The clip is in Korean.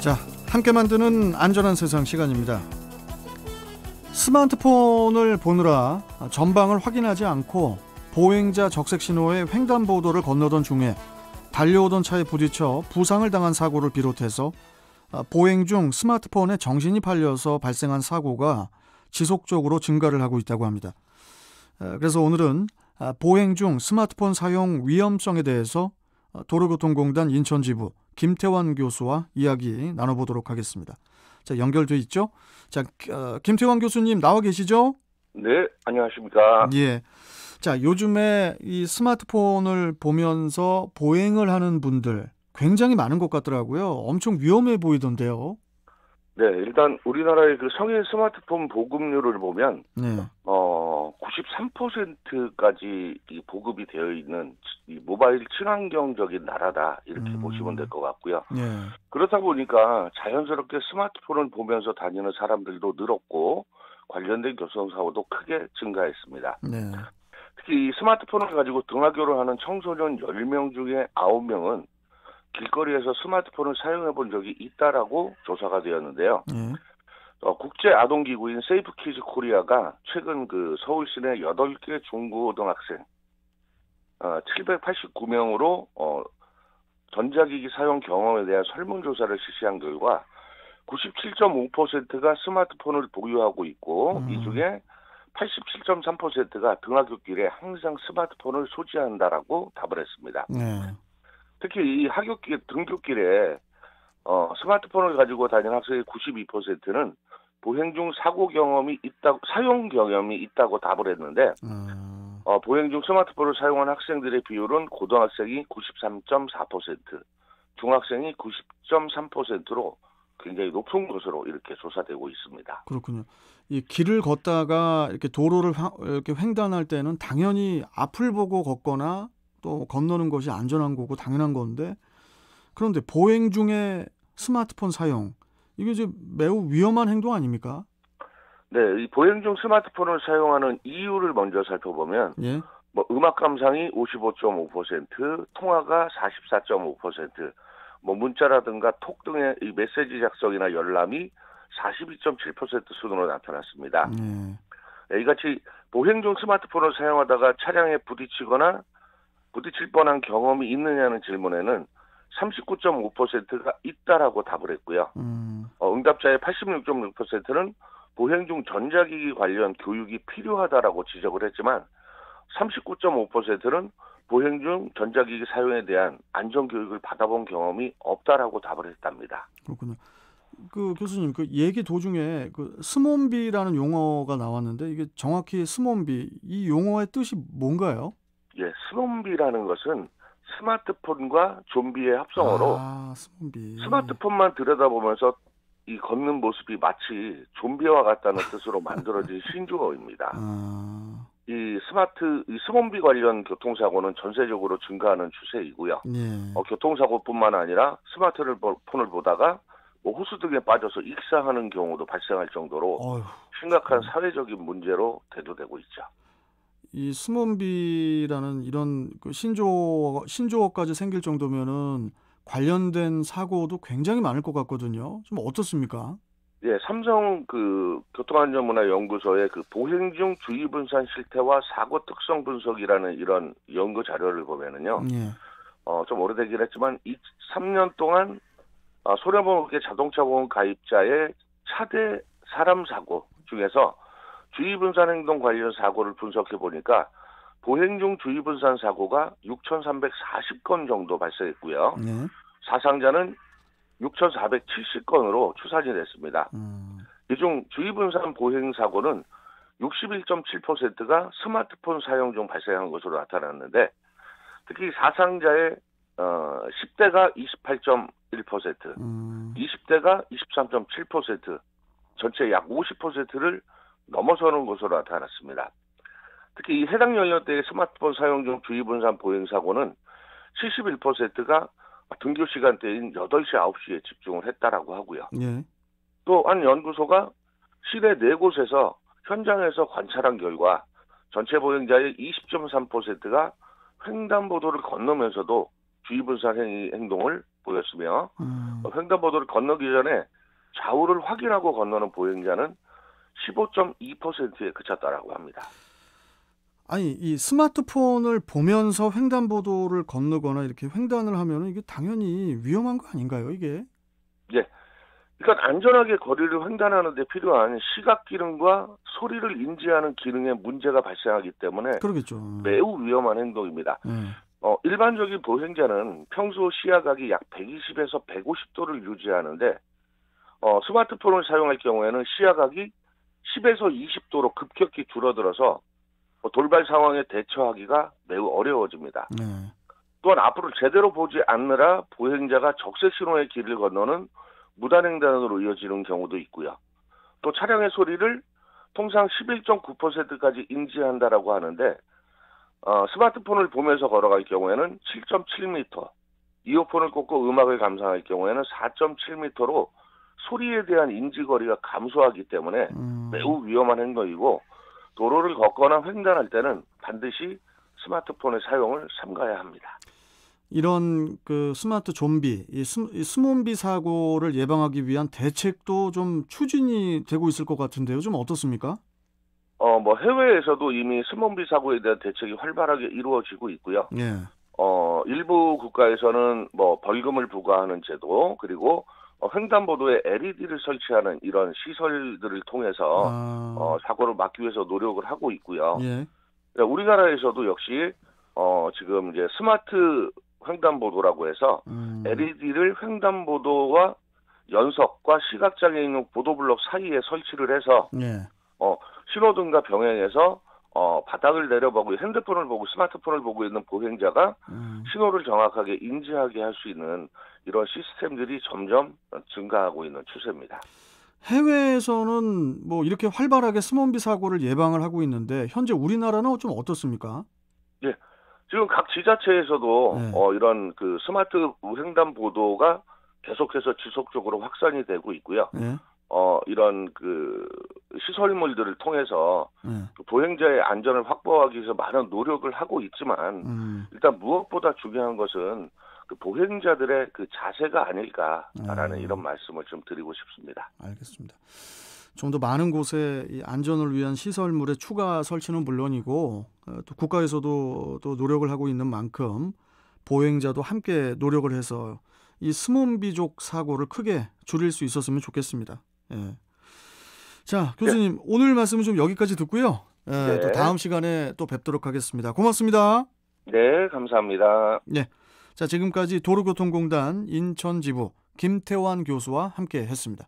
자, 함께 만드는 안전한 세상 시간입니다. 스마트폰을 보느라 전방을 확인하지 않고 보행자 적색 신호의 횡단보도를 건너던 중에 달려오던 차에 부딪혀 부상을 당한 사고를 비롯해서 보행 중 스마트폰에 정신이 팔려서 발생한 사고가 지속적으로 증가를 하고 있다고 합니다. 그래서 오늘은 보행 중 스마트폰 사용 위험성에 대해서 도로교통공단 인천지부 김태환 교수와 이야기 나눠보도록 하겠습니다. 자, 연결돼 있죠? 자, 김태환 교수님 나와 계시죠? 네, 안녕하십니까. 예. 자, 요즘에 이 스마트폰을 보면서 보행을 하는 분들 굉장히 많은 것 같더라고요. 엄청 위험해 보이던데요. 네, 일단 우리나라의 그 성인 스마트폰 보급률을 보면 네. 93%까지 이 보급이 되어 있는 이 모바일 친환경적인 나라다 이렇게 보시면 될 것 같고요. 예. 그렇다 보니까 자연스럽게 스마트폰을 보면서 다니는 사람들도 늘었고 관련된 교통사고도 크게 증가했습니다. 네. 특히 이 스마트폰을 가지고 등하교를 하는 청소년 10명 중에 9명은 길거리에서 스마트폰을 사용해 본 적이 있다라고 조사가 되었는데요. 예. 국제 아동기구인 세이프키즈 코리아가 최근 그 서울 시내 8개 중고등학생 789명으로 전자기기 사용 경험에 대한 설문조사를 실시한 결과 97.5%가 스마트폰을 보유하고 있고 이 중에 87.3%가 등하굣길에 항상 스마트폰을 소지한다라고 답을 했습니다. 네. 특히 이 등굣길에 스마트폰을 가지고 다니는 학생의 92%는 보행 중 사용 경험이 있다고 답을 했는데, 보행 중 스마트폰을 사용한 학생들의 비율은 고등학생이 93.4%, 중학생이 90.3%로 굉장히 높은 것으로 이렇게 조사되고 있습니다. 그렇군요. 이 길을 걷다가 이렇게 도로를 이렇게 횡단할 때는 당연히 앞을 보고 걷거나 또 건너는 것이 안전한 거고 당연한 건데, 그런데 보행 중에 스마트폰 사용, 이게 이제 매우 위험한 행동 아닙니까? 네, 이 보행 중 스마트폰을 사용하는 이유를 먼저 살펴보면, 예. 음악 감상이 55.5%, 통화가 44.5%, 문자라든가 톡 등의 이 메시지 작성이나 열람이 42.7% 수준으로 나타났습니다. 이같이 보행 중 스마트폰을 사용하다가 차량에 부딪힐 뻔한 경험이 있느냐는 질문에는 39.5%가 있다라고 답을 했고요. 응답자의 86.6%는 보행 중 전자기기 관련 교육이 필요하다라고 지적을 했지만 39.5%는 보행 중 전자기기 사용에 대한 안전교육을 받아본 경험이 없다라고 답을 했답니다. 그렇군요. 그 교수님, 그 얘기 도중에 그 스몬비라는 용어가 나왔는데 이게 정확히 스몬비, 이 용어의 뜻이 뭔가요? 예, 스몬비라는 것은 스마트폰과 좀비의 합성어로 스몬비. 스마트폰만 들여다보면서 이 걷는 모습이 마치 좀비와 같다는 뜻으로 만들어진 신조어입니다. 이 스몬비 관련 교통사고는 전세적으로 증가하는 추세이고요. 교통사고뿐만 아니라 스마트폰을 보다가 호수 등에 빠져서 익사하는 경우도 발생할 정도로 심각한 사회적인 문제로 대두되고 있죠. 이 스몬비라는 이런 그 신조어까지 생길 정도면은 관련된 사고도 굉장히 많을 것 같거든요. 좀 어떻습니까? 예, 삼성 그 교통안전문화연구소의 그 보행 중 주의 분산 실태와 사고 특성 분석이라는 이런 연구 자료를 보면은요. 좀 오래되긴 했지만 3년 동안 손해보험업계 자동차보험 가입자의 차대 사람 사고 중에서 주의분산 행동 관련 사고를 분석해 보니까 보행 중 주의분산 사고가 6,340건 정도 발생했고요. 사상자는 6,470건으로 추산이 됐습니다. 이 중 주의분산 보행 사고는 61.7%가 스마트폰 사용 중 발생한 것으로 나타났는데 특히 사상자의 10대가 28.1%, 20대가 23.7%, 전체 약 50%를 넘어서는 것으로 나타났습니다. 특히 이 해당 연령대의 스마트폰 사용 중 주의분산 보행 사고는 71%가 등교 시간대인 8시, 9시에 집중을 했다라고 하고요. 또 한 연구소가 시내 4곳에서 현장에서 관찰한 결과 전체 보행자의 20.3%가 횡단보도를 건너면서도 주의분산 행동을 보였으며 횡단보도를 건너기 전에 좌우를 확인하고 건너는 보행자는 15.2%에 그쳤다라고 합니다. 아니, 이 스마트폰을 보면서 횡단보도를 건너거나 이렇게 횡단을 하면 이게 당연히 위험한 거 아닌가요, 이게? 예. 그러니까 안전하게 거리를 횡단하는 데 필요한 시각 기능과 소리를 인지하는 기능에 문제가 발생하기 때문에 그러겠죠. 매우 위험한 행동입니다. 일반적인 보행자는 평소 시야각이 약 120에서 150도를 유지하는데 스마트폰을 사용할 경우에는 시야각이 10에서 20도로 급격히 줄어들어서 돌발 상황에 대처하기가 매우 어려워집니다. 또한 앞으로 제대로 보지 않느라 보행자가 적색 신호의 길을 건너는 무단횡단으로 이어지는 경우도 있고요. 또 차량의 소리를 통상 11.9%까지 인지한다라고 하는데 스마트폰을 보면서 걸어갈 경우에는 7.7m, 이어폰을 꽂고 음악을 감상할 경우에는 4.7m로 소리에 대한 인지거리가 감소하기 때문에 매우 위험한 행동이고 도로를 걷거나 횡단할 때는 반드시 스마트폰의 사용을 삼가야 합니다. 이런 그 스마트 좀비, 이 스몬비 사고를 예방하기 위한 대책도 좀 추진이 되고 있을 것 같은데요. 좀 어떻습니까? 해외에서도 이미 스몬비 사고에 대한 대책이 활발하게 이루어지고 있고요. 예. 일부 국가에서는 벌금을 부과하는 제도, 그리고 횡단보도에 LED를 설치하는 이런 시설들을 통해서 사고를 막기 위해서 노력을 하고 있고요. 예. 우리나라에서도 역시 지금 이제 스마트 횡단보도라고 해서 LED를 횡단보도와 연석과 시각장애인용 보도블록 사이에 설치를 해서 예. 신호등과 병행해서 바닥을 내려보고 핸드폰을 보고 스마트폰을 보고 있는 보행자가 신호를 정확하게 인지하게 할 수 있는 이런 시스템들이 점점 증가하고 있는 추세입니다. 해외에서는 이렇게 활발하게 스몬비 사고를 예방을 하고 있는데 현재 우리나라는 좀 어떻습니까? 예, 지금 각 지자체에서도 이런 그 스마트 횡단보도가 계속해서 지속적으로 확산이 되고 있고요. 이런 그 시설물들을 통해서 그 보행자의 안전을 확보하기 위해서 많은 노력을 하고 있지만 일단 무엇보다 중요한 것은 그 보행자들의 그 자세가 아닐까라는 이런 말씀을 좀 드리고 싶습니다. 알겠습니다. 좀 더 많은 곳에 이 안전을 위한 시설물의 추가 설치는 물론이고 또 국가에서도 또 노력을 하고 있는 만큼 보행자도 함께 노력을 해서 이 스몬비족 사고를 크게 줄일 수 있었으면 좋겠습니다. 예. 자, 교수님, 오늘 말씀은 좀 여기까지 듣고요. 또 다음 시간에 또 뵙도록 하겠습니다. 고맙습니다. 네, 감사합니다. 네. 자, 지금까지 도로교통공단 인천지부 김태환 교수와 함께 했습니다.